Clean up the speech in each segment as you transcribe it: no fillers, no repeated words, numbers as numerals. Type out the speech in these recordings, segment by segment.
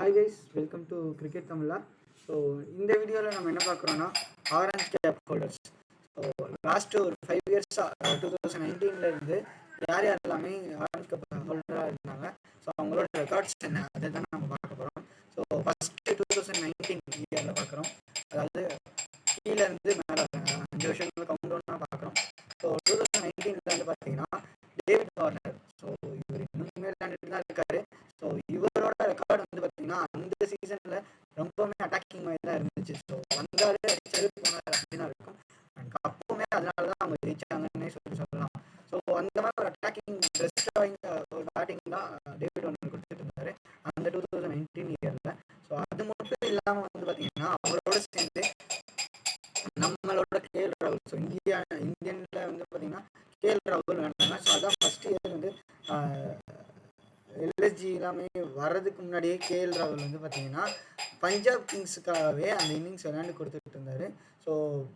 Hi guys, welcome to cricket Tamizha. So இந்த வீடியோவில் நம்ம என்ன பார்க்குறோன்னா orange cap holders. So last ஒரு 5 இயர்ஸாக 2019 யார் எல்லாமே ஆரஞ்ச் கேப் ஹோல்டராக இருந்தாங்க. ஸோ அவங்களோட ரெக்கார்ட்ஸ் என்ன அதை தான் நம்ம பார்க்க போகிறோம். ஸோ ஃபஸ்ட்டு 2019 இயரில் பார்க்குறோம். அதாவது கீழேருந்து மேலே 5 வருஷங்கள் கவுண்ட் ஒன்றா பார்க்குறோம். ஸோ 2019 பார்த்தீங்கன்னா டேவிட் வார்னர். ஸோ இவர் இன்னுமே விளையாண்டுட்டு தான் இருக்காரு. ஸோ இவரோட ரெக்கார்டு வந்து பார்த்தீங்கன்னா அந்த சீசனில் ரொம்பவுமே அட்டாக்கிங் மாதிரி தான் இருந்துச்சு. ஸோ வந்தாலே அடிச்சாரு போனார் அப்படின்னு இருக்கும். அண்ட் அப்பவுமே அதனால தான் அவங்க ஜெயிச்சாங்கன்னே சொல்லலாம். ஸோ அந்த மாதிரி ஒரு அட்டாக்கிங் பெஸ்ட்டாக ஒரு பேட்டிங் தான் டேவிட் வார்னர் கொடுத்துட்டு இருந்தாரு அந்த 2019 இயரில். ஸோ அது மட்டும் இல்லாமல் வந்து பார்த்தீங்கன்னா அவரோட சேர்ந்து நம்மளோட கேஎல் ராகுல். ஸோ இந்தியனில் வந்து பார்த்தீங்கன்னா கேஎல் ராகுல் வேண்டாங்க. ஸோ அதான் ஃபஸ்ட் இயர் வந்து எல்எஸ்ஜி எல்லாமே வர்றதுக்கு முன்னாடியே கேஎல் ராகுல் வந்து பார்த்தீங்கன்னா பஞ்சாப் கிங்ஸுக்காகவே அந்த இன்னிங்ஸ் விளையாண்டு கொடுத்துட்டு இருந்தார். ஸோ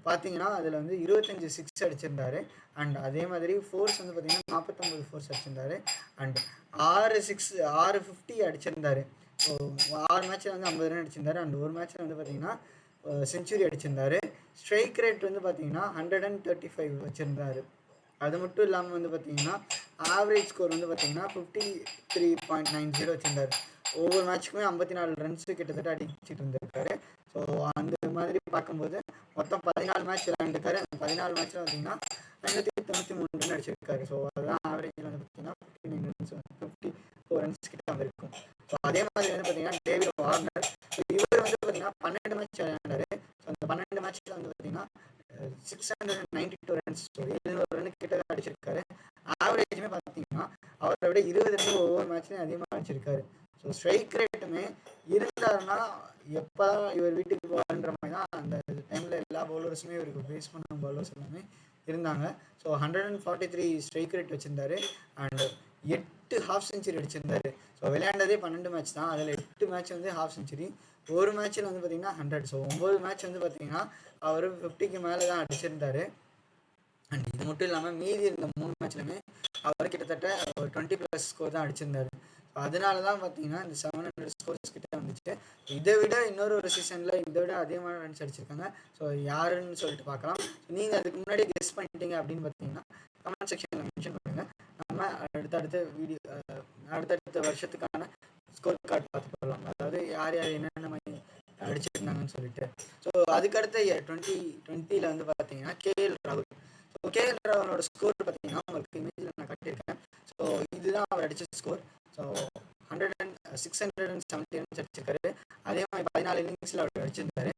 பார்த்தீங்கன்னா அதில் வந்து 25 6 அடிச்சிருந்தாரு. அண்ட் அதே மாதிரி ஃபோர்ஸ் வந்து பார்த்தீங்கன்னா 49 ஃபோர்ஸ் அடிச்சிருந்தாரு. அண்ட் 6 50 அடிச்சிருந்தாரு. ஸோ 6 மேட்ச்சில் வந்து 50 ரன் அடிச்சிருந்தாரு. அண்ட் ஒரு மேட்ச்சில் வந்து பார்த்தீங்கன்னா செஞ்சுரி அடிச்சிருந்தாரு. ஸ்ட்ரைக் ரேட் வந்து பார்த்தீங்கன்னா 135 வச்சுருந்தாரு. அது மட்டும் இல்லாமல் வந்து பார்த்தீங்கன்னா ஆவரேஜ் ஸ்கோர் வந்து பார்த்தீங்கன்னா 53.90 வச்சுருந்தார். ஒவ்வொரு மேட்ச்சுக்குமே 54 ரன்ஸு கிட்டத்தட்ட அடிச்சுட்டு இருந்திருக்காரு. ஸோ அந்த மாதிரி பார்க்கும்போது மொத்தம் 14 மேட்ச் விளையாண்டுருக்காரு. அந்த 14 மேட்ச்சில் பார்த்தீங்கன்னா 593 ரன் அடிச்சிருக்காரு. ஸோ அதுதான் ஆவரேஜில் வந்து பார்த்தீங்கன்னா 59 ரன்ஸ் 54 ரன்ஸ் கிட்ட வந்திருக்கும். ஸோ அதே மாதிரி வந்து பார்த்தீங்கன்னா டேவிட் வார்னர். இவர் வந்து பார்த்தீங்கன்னா 12 மேட்ச் விளையாண்டாரு. ஸோ அந்த 12 மேட்ச்சில் வந்து பார்த்தீங்கன்னா 692 ரன்ஸ், 700 ரன் கிட்ட அடிச்சிருக்காரு. ஆவரேஜுமே பார்த்தீங்கன்னா அவரை விட 20 ரன் ஒவ்வொரு மேட்ச்லையும் அதிகமாக அடிச்சிருக்காரு. ஸோ ஸ்ட்ரைக் ரேட்டுமே இருந்தாருன்னா எப்போ இவர் வீட்டுக்கு போகன்ற மாதிரி தான் அந்த டைமில் எல்லா பவுலர்ஸுமே இவருக்கு ஃபேஸ் பண்ண பவுலர்ஸ் எல்லாமே இருந்தாங்க. ஸோ 143 ஸ்ட்ரைக் ரேட் வச்சுருந்தாரு. அண்ட் 8 ஹாஃப் செஞ்சுரி அடிச்சிருந்தாரு. ஸோ விளையாண்டதே 12 மேட்ச் தான். அதில் 8 மேட்ச் வந்து ஹாஃப் செஞ்சுரி, ஒரு மேட்ச்சில் வந்து பார்த்தீங்கன்னா 100. ஸோ 9 மேட்ச் வந்து பார்த்தீங்கன்னா அவர் 50க்கு மேலே தான் அடிச்சிருந்தாரு. அண்ட் இது மட்டும் இல்லாமல் மீதி இருந்த 3 மேட்ச்லையுமே அவர் கிட்டத்தட்ட ஒரு 20+ ஸ்கோர் தான் அடிச்சிருந்தாரு. ஸோ அதனால தான் பார்த்தீங்கன்னா இந்த 700 ஸ்கோர்ஸ் கிட்ட வந்துச்சு. இதை விட இன்னொரு சீசனில் இதை விட அதிகமான ரன்ஸ் அடிச்சிருக்காங்க. ஸோ யாருன்னு சொல்லிட்டு பார்க்கலாம். நீங்கள் அதுக்கு முன்னாடி கெஸ் பண்ணிட்டீங்க அப்படின்னு பார்த்தீங்கன்னா கமெண்ட் செக்ஷனில் மென்ஷன் பண்ணுங்கள். நம்ம அடுத்தடுத்த வருஷத்துக்கான ஸ்கோர் கார்டு பார்த்து போடலாம். அதாவது யார் என்னென்ன மாதிரி அடிச்சிருந்தாங்கன்னு சொல்லிட்டு. ஸோ அதுக்கடுத்த 2020 வந்து பார்த்தீங்கன்னா கேஎல் ராகுல். ஸோ கேஎல் ராகுலோட ஸ்கோர் பார்த்தீங்கன்னா உங்களுக்கு இமேஜில் நான் கட்டியிருக்கேன். ஸோ இதுதான் அவர் அடித்த ஸ்கோர். ஸோ 670 ரன்ஸ் அடிச்சிருக்காரு. அதே மாதிரி 14 இன்னிங்ஸில் அவர் அடிச்சிருந்தாரு.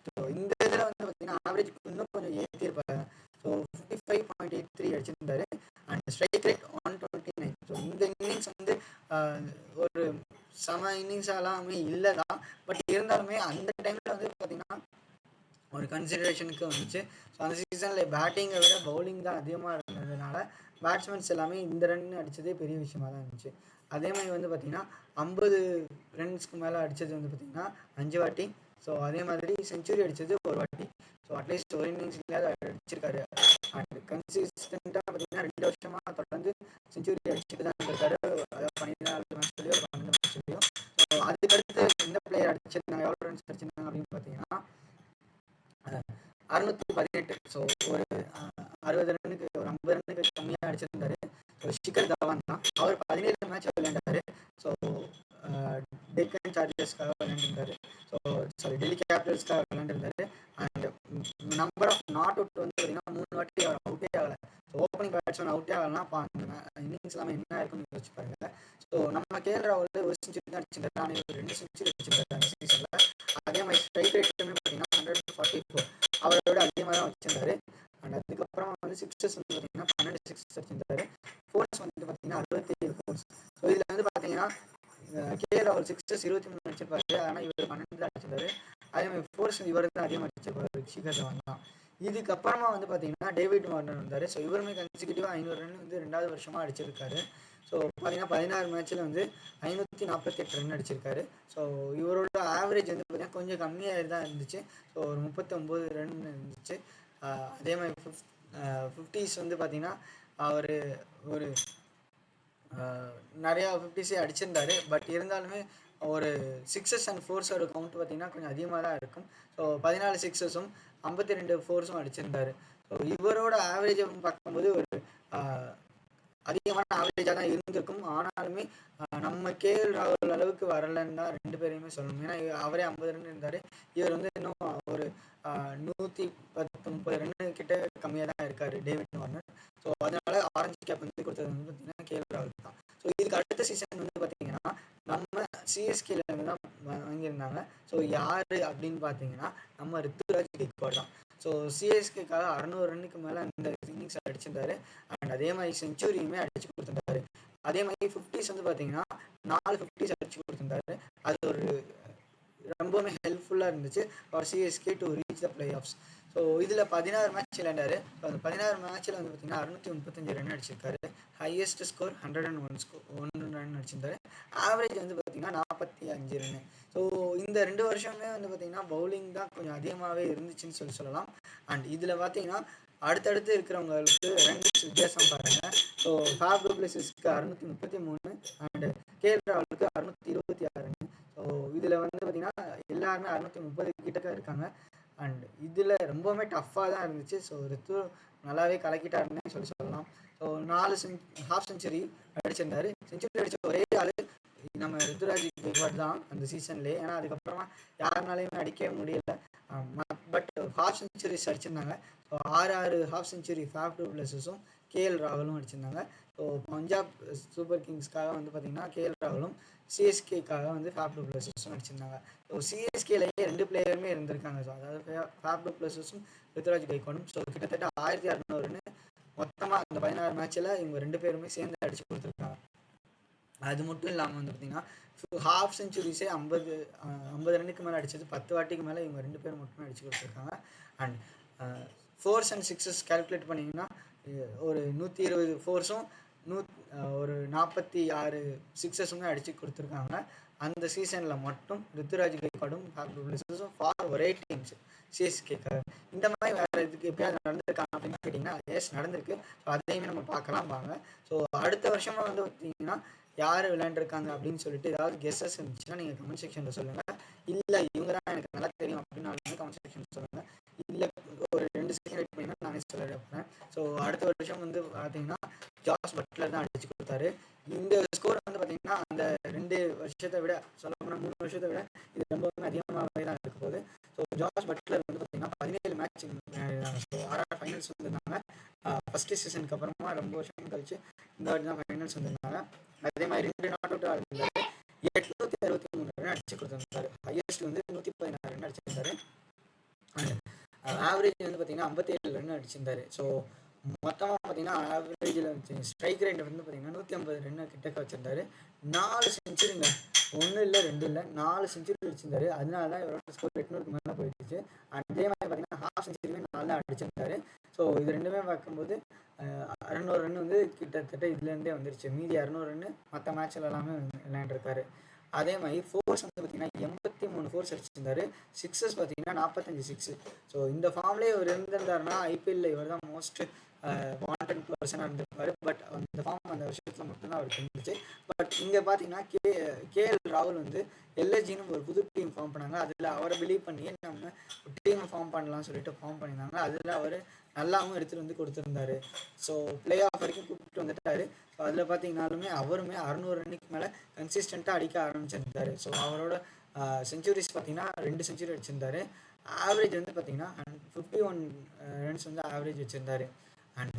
ஸோ இந்த இதில் வந்து பார்த்தீங்கன்னா ஆவரேஜ் இன்னும் கொஞ்சம் ஏற்றிருப்பாரு. ஸோ 55.83 அடிச்சிருந்தாரு. And strike rate 129. ஸோ இந்த இன்னிங்ஸ் வந்து ஒரு சம இன்னிங்ஸ் எல்லாமே இல்லை தான். பட் இருந்தாலுமே அந்த டைமில் வந்து பார்த்தீங்கன்னா ஒரு கன்சிடரேஷனுக்கு வந்துச்சு. ஸோ அந்த சீசனில் பேட்டிங்கை விட பவுலிங் தான் அதிகமாக இருந்ததுனால பேட்ஸ்மேன்ஸ் எல்லாமே இந்த ரன் அடித்ததே பெரிய விஷயமா தான் இருந்துச்சு. அதே மாதிரி வந்து பார்த்திங்கன்னா 50 ரன்ஸ்க்கு மேலே அடித்தது வந்து பார்த்திங்கன்னா 5 வாட்டி. ஸோ அதே மாதிரி செஞ்சுரி அடித்தது ஒரு வாட்டி. ஸோ அட்லீஸ்ட் ஒரு இன்னிங்ஸ்லேயாவது அடிச்சிருக்காரு. அண்ட் கன்சிஸ்டண்ட்டாக பார்த்திங்கன்னா 2 வருஷமாக தொடர்ந்து செஞ்சுரி அடிச்சுட்டு தான் இருக்காரு. அதாவது 14 மேட்ச்லேயோ 12 மேட்ச்லேயோ. ஸோ அதுக்கடுத்து எந்த பிளேயர் அடிச்சிருந்தாங்க, எவ்வளோ ரன்ஸ் அடிச்சிருந்தாங்க அப்படின்னு பார்த்தீங்கன்னா 618. ஸோ ஒரு 60 ரன்னுக்கு ஒரு 50 ரன்னுக்கு கம்மியாக அடிச்சிருந்தாரு. ஸோ ஷிகர் தவான் தான். அவர் 17 மேட்ச் விளையாண்டாரு. ஸோ டெக்கன் சார்ஜர்ஸ்க்காக விளையாண்டுருந்தாரு. ஸோ டெல்லி கேபிட்டல்ஸ்க்காக விளையாண்டுருந்தாரு. And number of not out வந்து பார்த்தீங்கன்னா 3 வாட்டி அவர் அவுட்டே ஆகலை. ஸோ ஓப்பனிங் பேட்ஸ்மேன் அவுட்டே ஆகலைன்னா இன்னிங்ஸ் எல்லாமே என்ன இருக்குன்னு யோசிச்சு பாருங்க. ஸோ நம்ம கேஎல் ராகுல் ஒரு செஞ்சுரி தான் அடிச்சிருந்தாரு. ஆனால் 2 செஞ்சுரி அடிச்சிருந்தாரு அந்த சீசனில். அதே மாதிரி ஸ்ட்ரைக் ரேட்டுமே பார்த்தீங்கன்னா 144. அவரை விட அதிகமாக தான் வச்சிருந்தாரு. அண்ட் அதுக்கப்புறம் வந்து சிக்ஸஸ் வந்து பார்த்தீங்கன்னா 12 சிக்ஸஸ் அடிச்சிருந்தாரு. ஃபோர்ஸ் வந்து பார்த்தீங்கன்னா 67 ஃபோர்ஸ். ஸோ இதில் வந்து பார்த்தீங்கன்னா கேஎல் ராகுல் சிக்ஸஸ் 23 அடிச்சிருப்பாரு. ஆனால் இவர் 12 தான் அடிச்சிருந்தாரு. அதே மாதிரி ஃபோர்ஸ் இவர் தான் அதிகமாக அடிச்சிருப்பாரு, ஷிகர் தவான் தான். இதுக்கப்புறமா வந்து பார்த்தீங்கன்னா டேவிட் வார்னர் வந்தார். ஸோ இவருமே கன்சிக்யூட்டிவாக 500 ரன் வந்து 2வது வருஷமாக அடிச்சிருக்காரு. ஸோ பார்த்தீங்கன்னா 16 மேட்ச்சில் வந்து 548 ரன் அடிச்சிருக்காரு. ஸோ இவரோட ஆவரேஜ் வந்து பார்த்தீங்கன்னா கொஞ்சம் கம்மியாக தான் இருந்துச்சு. ஸோ ஒரு 39 ரன் இருந்துச்சு. அதே மாதிரி 50s வந்து பார்த்தீங்கன்னா அவர் ஒரு நிறையா 50ஸே அடிச்சிருந்தாரு. பட் இருந்தாலுமே ஒரு சிக்ஸஸ் அண்ட் ஃபோர்ஸோட கவுண்ட் பார்த்தீங்கன்னா கொஞ்சம் அதிகமாக தான் இருக்கும். ஸோ 14 சிக்ஸஸும் 52 ஃபோர்ஸும் அடிச்சிருந்தார். ஸோ இவரோட ஆவரேஜை பார்க்கும்போது ஒரு அதிகமான ஆவரேஜாக தான் இருந்திருக்கும். ஆனாலுமே நம்ம கேஎல் ராகுல் அளவுக்கு வரலன்னு தான் 2 பேரையுமே சொல்லணும். ஏன்னா அவரே 50 ரன் இருந்தார். இவர் வந்து இன்னும் ஒரு 110-130 ரன்னு கிட்ட கம்மியாக தான் இருக்கார் டேவிட் வார்னர். ஸோ அதனால ஆரஞ்சு கேப் வந்து கொடுத்தது வந்து பார்த்தீங்கன்னா கேஎல் ராகுல் தான். ஸோ இதுக்கு அடுத்த சீசன் வந்து பார்த்தீங்கன்னா நம்ம சிஎஸ்கேல இருந்து தான் வாங்கியிருந்தாங்க. ஸோ யார் அப்படின்னு பார்த்தீங்கன்னா நம்ம ரித்துராஜ் கெய்க்வாட் தான். ஸோ சிஎஸ்கேக்காக 600 ரன்னுக்கு மேலே அந்த இன்னிங்ஸ் அடிச்சிருந்தாரு. அண்ட் அதே மாதிரி செஞ்சுரியுமே அடிச்சு கொடுத்துருந்தாரு. அதே மாதிரி 50s வந்து பார்த்தீங்கன்னா 4 50s அடிச்சு கொடுத்துருந்தாரு. அது ஒரு ரொம்பவுமே ஹெல்ப்ஃபுல்லாக இருந்துச்சு for CSK to reach the play of. So இதில் 16 மேட்ச் விளையாண்டாரு. ஸோ அந்த 16 மேட்ச்சில் வந்து பார்த்தீங்கன்னா 635 ரன் அடிச்சிருக்காரு. ஹையஸ்ட் ஸ்கோர் 101 ரன் அடிச்சிருந்தாரு. ஆவரேஜ் வந்து பார்த்தீங்கன்னா 45 ரன். ஸோ இந்த 2 வருஷமே வந்து பார்த்தீங்கன்னா பவுலிங் தான் கொஞ்சம் அதிகமாகவே இருந்துச்சுன்னு சொல்லலாம். அண்ட் இதில் பார்த்தீங்கன்னா அடுத்தடுத்து இருக்கிறவங்களுக்கு ரன்ஸ் வித்தியாசம் பாருங்கள். ஸோ ஃபேப் டு பிளேஸஸ்க்கு 633 அண்ட் கேஎல் ராகுலுக்கு 626 ரன். ஸோ இதில் வந்து பார்த்தீங்கன்னா எல்லாருமே 630 கிட்டக்க இருக்காங்க. அண்ட் இதில் ரொம்பவுமே டஃப்பாக தான் இருந்துச்சு. ஸோ ரித்து நல்லாவே கலக்கிட்டாருன்னு சொல்லலாம். ஸோ 4 ஹாஃப் செஞ்சுரி அடிச்சிருந்தாரு. செஞ்சுரி அடித்த ஒரே ஆள் நம்ம ரித்துராஜ் கெய்க்வாட் தான் அந்த சீசன்லேயே. ஏன்னா அதுக்கப்புறமா யாருனாலையுமே அடிக்கவே முடியல. பட் ஹாஃப் செஞ்சுரிஸ் அடிச்சிருந்தாங்க. So 6 half century Faf du பிளஸஸும் கேஎல் ராகுலும் அடிச்சிருந்தாங்க. ஸோ பஞ்சாப் சூப்பர் கிங்ஸ்க்காக வந்து பார்த்திங்கன்னா கேஎல் ராகுலும் சிஎஸ்கேக்காக வந்து ஃபேப் டு பிளஸஸும் அடிச்சிருந்தாங்க. ஸோ சிஎஸ்கேலேயே 2 பிளேயருமே இருந்திருக்காங்க. ஸோ அதாவது ஃபேப் டு பிளஸஸும் ரித்துராஜ் கெய்க்வாடும். ஸோ கிட்டத்தட்ட 1600 மொத்தமாக அந்த 16 மேட்ச்சில் இவங்க 2 பேருமே சேர்ந்து அடிச்சு கொடுத்துருக்காங்க. அது மட்டும் இல்லாமல் வந்து பார்த்திங்கன்னா ஹாஃப் செஞ்சுரிஸே 50 ரன்னுக்கு மேலே அடிச்சது 10 வாட்டிக்கு மேலே இவங்க 2 பேரும் மட்டுமே அடிச்சு கொடுத்துருக்காங்க. And force and sixes calculate பண்ணிங்கன்னா ஒரு 120 ஃபோர்ஸும் ஒரு 46 சிக்ஸஸுமே அடித்து கொடுத்துருக்காங்க. அந்த சீசனில் மட்டும் ரித்துராஜ் கெய்க்வாடும் ஃபார் ஒரே டீம்ஸ் சிஎஸ்கேக்காக. இந்த மாதிரி வேறு இதுக்கு எப்படியாவது நடந்திருக்கா அப்படின்னு கேட்டிங்கன்னா எஸ் நடந்திருக்கு. ஸோ அதையுமே நம்ம பார்க்கலாம் வாங்க. ஸோ அடுத்த வருஷமாக வந்து பார்த்தீங்கன்னா யார் விளையாண்டுருக்காங்க அப்படின்னு சொல்லிட்டு ஏதாவது கெஸ்ஸஸ் இருந்துச்சுன்னா நீங்கள் கமெண்ட் செக்ஷனில் சொல்லுங்கள். இல்லை இவங்க தான் எனக்கு நல்லா தெரியும் அப்படின்னாலும் கமெண்ட் செக்ஷனில் சொல்லுங்கள். இல்லை ஒரு 2 செகண்ட் வெயிட் பண்ணிங்கன்னா நானே சொல்ல போகிறேன். ஸோ அடுத்த வருஷம் வந்து பார்த்தீங்கன்னா ஜாஸ் பட்லர் தான் அடிச்சு கொடுத்தாரு. இந்த ஸ்கோர் வந்து பார்த்தீங்கன்னா அந்த 2 வருஷத்தை விட சொல்லப்போனால் 3 வருஷத்தை விட இது ரொம்பவுமே அதிகமாகவே தான் இருக்க போகுது. ஸோ ஜாஸ் பட்லர் வந்து பார்த்தீங்கன்னா 17 மேட்ச் ஸோ 6 ஃபைனல்ஸ் வந்திருந்தாங்க. ஃபஸ்ட்டு சீசனுக்கு அப்புறமா ரொம்ப வருஷம் கழிச்சு இந்த வாட்டி தான் ஃபைனல்ஸ் வந்திருந்தாங்க. அதே மாதிரி 2 நாட் அவுட்டாக இருந்தார். 863 ரன் அடிச்சு கொடுத்துருந்தாரு. ஹையஸ்ட் வந்து 116 ரன் அடிச்சிருந்தாரு. ஆவரேஜ் வந்து பார்த்தீங்கன்னா 57 ரன் அடிச்சிருந்தாரு. ஸோ மொத்தமாக பார்த்தீங்கன்னா ஆவரேஜில் ஸ்ட்ரைக் ரேட் வந்து பார்த்தீங்கன்னா 150 ரன் கிட்டக்க வச்சிருந்தாரு. 4 செஞ்சுரிங்க, 1 இல்லை 2 இல்லை 4 செஞ்சுரி அடிச்சிருந்தாரு. அதனால தான் இவரோட ஸ்கோர் 800க்கு மேலே போயிடுச்சு. அதே மாதிரி பார்த்தீங்கன்னா ஹாஃப் செஞ்சுரியுமே 4 அடிச்சிருந்தாரு. ஸோ இது ரெண்டுமே பார்க்கும்போது 600 ரன் வந்து கிட்டத்தட்ட இதுலேருந்தே வந்துருச்சு. மீதி 600 ரன்னு மற்ற மேட்சில் எல்லாமே விளையாண்டுருக்காரு. அதே மாதிரி ஃபோர்ஸ் வந்து பார்த்தீங்கன்னா 83 ஃபோர்ஸ் அடிச்சிருந்தாரு. சிக்ஸஸ் பார்த்தீங்கன்னா 45 சிக்ஸு. ஸோ இந்த ஃபார்ம்லேயே இவர் இருந்திருந்தாருன்னா ஐபிஎல்ல இவர் தான் மோஸ்ட் வாண்டட் பர்சனாக இருந்திருப்பார். பட் அந்த ஃபார்ம் அந்த வருஷத்தில் மட்டும்தான் அவருக்கு இருந்துச்சு. பட் இங்கே பார்த்தீங்கன்னா கேஎல் ராகுல் வந்து எல்எஸ்ஜின்னு ஒரு புது டீம் ஃபார்ம் பண்ணாங்க. அதில் அவரை பிலீவ் பண்ணி நம்ம டீமை ஃபார்ம் பண்ணலாம்னு சொல்லிட்டு ஃபார்ம் பண்ணியிருந்தாங்க. அதில் அவர் நல்லாவும் எடுத்துகிட்டு வந்து கொடுத்துருந்தாரு. ஸோ பிளே ஆஃப் வரைக்கும் கூப்பிட்டு வந்துட்டார். ஸோ அதில் பார்த்தீங்கன்னாலுமே அவருமே 600 ரன்னுக்கு மேலே கன்சிஸ்டண்ட்டாக அடிக்க ஆரம்பிச்சிருந்தார். ஸோ அவரோட செஞ்சுரிஸ் பார்த்தீங்கன்னா 2 செஞ்சுரி அடிச்சிருந்தார். ஆவரேஜ் வந்து பார்த்தீங்கன்னா 51 ரன்ஸ் வந்து ஆவரேஜ் வச்சுருந்தார். அண்ட்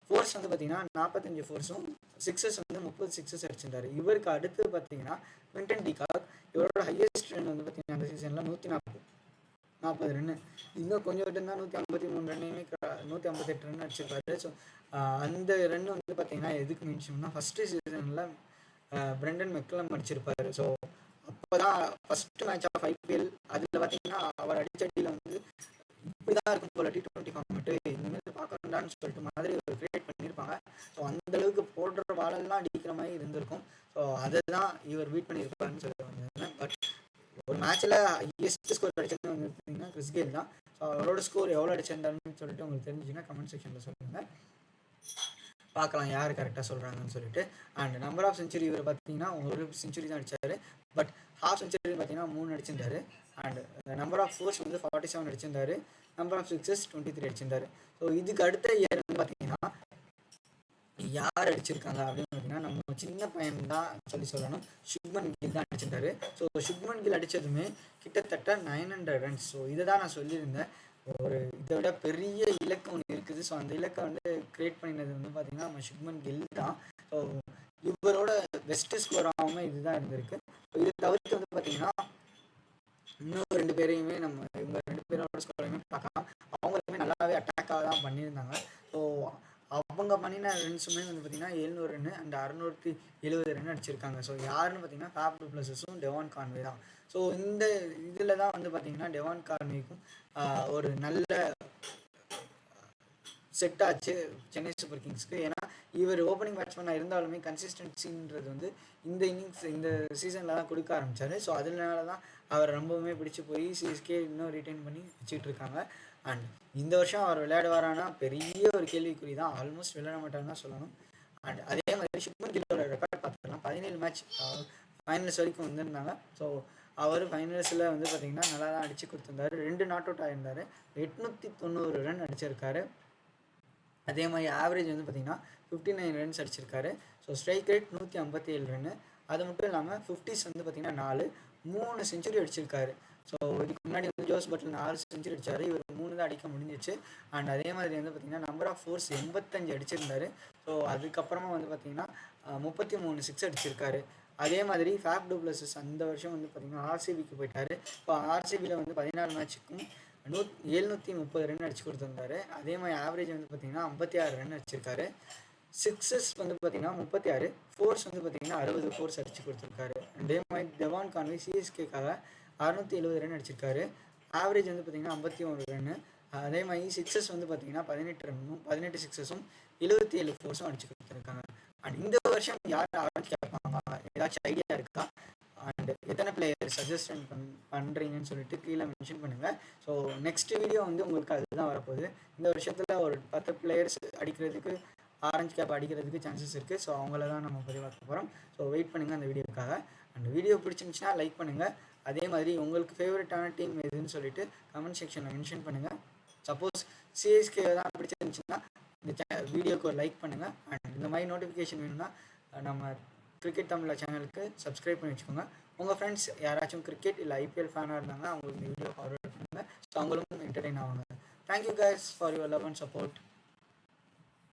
ஃபோர்ஸ் வந்து பார்த்தீங்கன்னா 45 ஃபோர்ஸும் சிக்ஸஸ் வந்து 30 சிக்ஸஸ் அடிச்சிருந்தார். இவருக்கு அடுத்து பார்த்தீங்கன்னா குவிண்டன் டி காக். இவரோட ஹையஸ்ட் ரன் வந்து பார்த்தீங்கன்னா அந்த சீசனில் 140 ரன்னு. இன்னும் கொஞ்சம் விட்டு தான் 153 ரன்னையுமே 158 ரன் அடிச்சிருப்பாரு. ஸோ அந்த ரன் வந்து பார்த்தீங்கன்னா எதுக்கு மென்ஷன்னா ஃபஸ்ட்டு சீசனில் பிரெண்டன் மெக்கலம் அடிச்சிருப்பாரு. ஸோ அப்போ தான் ஃபஸ்ட்டு மேட்ச் ஆஃப் ஐபிஎல். அதில் பார்த்தீங்கன்னா அவர் அடிச்ச அடியில் வந்து இப்படி தான் இருக்கும் போல T20 ஃபார்மேட்டு இனிமேல் பார்க்கணுண்டான்னு சொல்லிட்டு மாதிரி ஒரு கிரியேட் பண்ணியிருப்பாங்க. ஸோ அந்தளவுக்கு போடுற பாலெல்லாம் அடிக்கிற மாதிரி இருந்திருக்கும். ஸோ அதை தான் இவர் பீட் பண்ணியிருப்பாருன்னு சொல்லுவாங்க. பட் ஒரு மேட்ச்சில் ஹையஸ்ட் ஸ்கோர் அடிச்சது வந்து பார்த்தீங்கன்னா கிறிஸ் கெயில் தான். ஸோ அவரோட ஸ்கோர் எவ்வளோ அடிச்சிருந்தாருன்னு சொல்லிட்டு உங்களுக்கு தெரிஞ்சுன்னா கமெண்ட் செக்ஷனில் சொல்லுங்கள். பார்க்கலாம் யார் கரெக்டாக சொல்கிறாங்கன்னு சொல்லிட்டு. அண்ட் நம்பர் ஆஃப் செஞ்சுரி இவர் பார்த்தீங்கன்னா ஒரு செஞ்சுரி தான் அடித்தார். பட் ஹாஃப் செஞ்சுரி பார்த்தீங்கன்னா 3 அடிச்சிருந்தாரு. அண்ட் நம்பர் ஆஃப் ஃபோர்ஸ் வந்து 47 அடிச்சிருந்தாரு. நம்பர் ஆஃப் சிக்ஸஸ் 23 அடிச்சிருந்தாரு. ஸோ இதுக்கு அடுத்த இயர் வந்து பார்த்தீங்கன்னா யார் அடிச்சிருக்காங்க அப்படின்னு பார்த்தீங்கன்னா நம்ம சின்ன பையன் தான் சொல்லணும், சுப்மன் கில் தான் அடிச்சிருந்தாரு. ஸோ சுப்மன் கில் அடித்ததுமே கிட்டத்தட்ட 900 ரன்ஸ். ஸோ இதை தான் நான் சொல்லியிருந்தேன், ஒரு இதை விட பெரிய இலக்கு ஒன்று இருக்குது. ஸோ அந்த இலக்கை வந்து கிரியேட் பண்ணினது வந்து பார்த்தீங்கன்னா நம்ம சுப்மன் கில் தான். ஸோ இவரோட பெஸ்ட் ஸ்கோராகவும் இதுதான் இருந்திருக்கு. இது தவிர்த்து வந்து பார்த்தீங்கன்னா இன்னும் 2 பேரையுமே நம்ம இவங்க 2 பேரோட ஸ்கோரையுமே பார்க்கலாம். அவங்களுமே நல்லாவே அட்டாக்காக தான் பண்ணியிருந்தாங்க. ஸோ அவங்க பண்ணின ரன்ஸுமே வந்து பார்த்தீங்கன்னா 700 ரன்னு அண்ட் 670 ரன் அடிச்சிருக்காங்க. ஸோ யாருன்னு பார்த்தீங்கன்னா ஃபேப் டு பிளஸஸும் டெவான் கான்வே தான். ஸோ இந்த இதில் தான் வந்து பார்த்தீங்கன்னா டெவான் கான்வேக்கும் ஒரு நல்ல செட் ஆச்சு சென்னை சூப்பர் கிங்ஸ்க்கு. ஏன்னா இவர் ஓப்பனிங் பேட்ஸ்மேனாக இருந்தாலுமே கன்சிஸ்டன்சின்றது வந்து இந்த இன்னிங்ஸ் இந்த சீசனில் தான் கொடுக்க ஆரம்பித்தார். ஸோ அதனால தான் அவர் ரொம்பவுமே பிடிச்சி போய் சிஎஸ்கே இன்னும் ரிட்டைன் பண்ணி வச்சுட்டு இருக்காங்க. அண்ட் இந்த வருஷம் அவர் விளையாடுவாரானா பெரிய ஒரு கேள்விக்குறி தான், ஆல்மோஸ்ட் விளையாட மாட்டான்னு தான் சொல்லணும். அண்ட் அதே மாதிரி சுப்மன் கில்லோட ரெக்கார்ட் பார்த்தோம்னா 17 மேட்ச் ஃபைனல்ஸ் வரைக்கும் வந்திருந்தாங்க. ஸோ அவர் ஃபைனல்ஸில் வந்து பார்த்திங்கன்னா நல்லா தான் அடித்து கொடுத்துருந்தாரு. 2 நாட் அவுட் ஆகியிருந்தார். 890 ரன் அடிச்சிருக்காரு. அதே மாதிரி ஆவரேஜ் வந்து பார்த்திங்கன்னா 59 ரன்ஸ் அடிச்சிருக்காரு. So strike rate 157 run. அது மட்டும் இல்லாமல் 50s வந்து பார்த்திங்கன்னா 3 செஞ்சுரி அடிச்சிருக்காரு. ஸோ இதுக்கு முன்னாடி வந்து ஜோஸ் பட்லர் 4 செஞ்சுரி அடித்தார், இவர் 3 தான் அடிக்க முடிஞ்சிச்சு. அண்ட் அதே மாதிரி வந்து பார்த்திங்கன்னா நம்பர் ஆஃப் ஃபோர்ஸ் 85 அடிச்சிருந்தார். ஸோ அதுக்கப்புறமா வந்து பார்த்திங்கன்னா 33 சிக்ஸ் அடிச்சிருக்காரு. அதே மாதிரி ஃபேப் டு பிளஸஸ் அந்த வருஷம் வந்து பார்த்திங்கன்னா ஆர்சிபிக்கு போயிட்டார். இப்போ ஆர்சிபியில் வந்து 14 மேட்சுக்கும் 730 ரன் அடிச்சு கொடுத்துருந்தாரு. அதே மாதிரி ஆவரேஜ் வந்து பார்த்திங்கன்னா 56 ரன் அடிச்சிருக்காரு. சிக்ஸஸ் வந்து பார்த்திங்கன்னா 36, ஃபோர்ஸ் வந்து பார்த்திங்கன்னா 60 ஃபோர்ஸ் அடிச்சு கொடுத்துருக்காரு. அதே மாதிரி டெவான் கான்வே சிஎஸ்கேக்காக 670 ரன் அடிச்சிருக்காரு. ஆவரேஜ் வந்து பார்த்திங்கன்னா 51 ரன்னு. அதே மாதிரி சிக்ஸஸ் வந்து பார்த்திங்கன்னா 18 ரன்னும் 18 சிக்ஸஸும் 77 ஃபோர்ஸும் அடிச்சு கொடுத்துருக்காங்க. அண்ட் இந்த வருஷம் யார் ஆரம்பிச்சு கேட்பாங்க, ஏதாச்சும் ஐடியா இருக்கா? அண்ட் எத்தனை பிளேயர் சஜஷன் பண்ணுறீங்கன்னு சொல்லிட்டு கீழே மென்ஷன் பண்ணுங்கள். ஸோ நெக்ஸ்ட் வீடியோ வந்து உங்களுக்கு அதுதான் வரப்போகுது. இந்த வருஷத்தில் ஒரு 10 பிளேயர்ஸ் அடிக்கிறதுக்கு ஆரஞ்சு கேப் அடிக்கிறதுக்கு சான்சஸ் இருக்குது. ஸோ அவங்கள தான் நம்ம பதிவாக்க போகிறோம். ஸோ வெயிட் பண்ணுங்கள் அந்த வீடியோக்காக. அண்ட் வீடியோ பிடிச்சிருந்துச்சுன்னா லைக் பண்ணுங்கள். அதே மாதிரி உங்களுக்கு ஃபேவரட்டான டீம் எதுன்னு சொல்லிட்டு கமெண்ட் செக்ஷனில் மென்ஷன் பண்ணுங்கள். சப்போஸ் சிஎஸ்கே தான் பிடிச்சிருந்துச்சுன்னா இந்த வீடியோக்கு ஒரு லைக் பண்ணுங்கள். அண்ட் இந்த மாதிரி நோட்டிஃபிகேஷன் வேணும்னா நம்ம கிரிக்கெட் தமிழ் சேனலுக்கு சப்ஸ்கிரைப் பண்ணி வச்சுக்கோங்க. உங்கள் ஃப்ரெண்ட்ஸ் யாராச்சும் கிரிக்கெட் இல்லை ஐபிஎல் ஃபேனாக இருந்தாங்கன்னா அவங்களுக்கு இந்த வீடியோ ஃபார்வர்ட் பண்ணுங்கள். ஸோ அவங்களும் என்டர்டெயின் ஆவாங்க. Thank you guys for your love and support.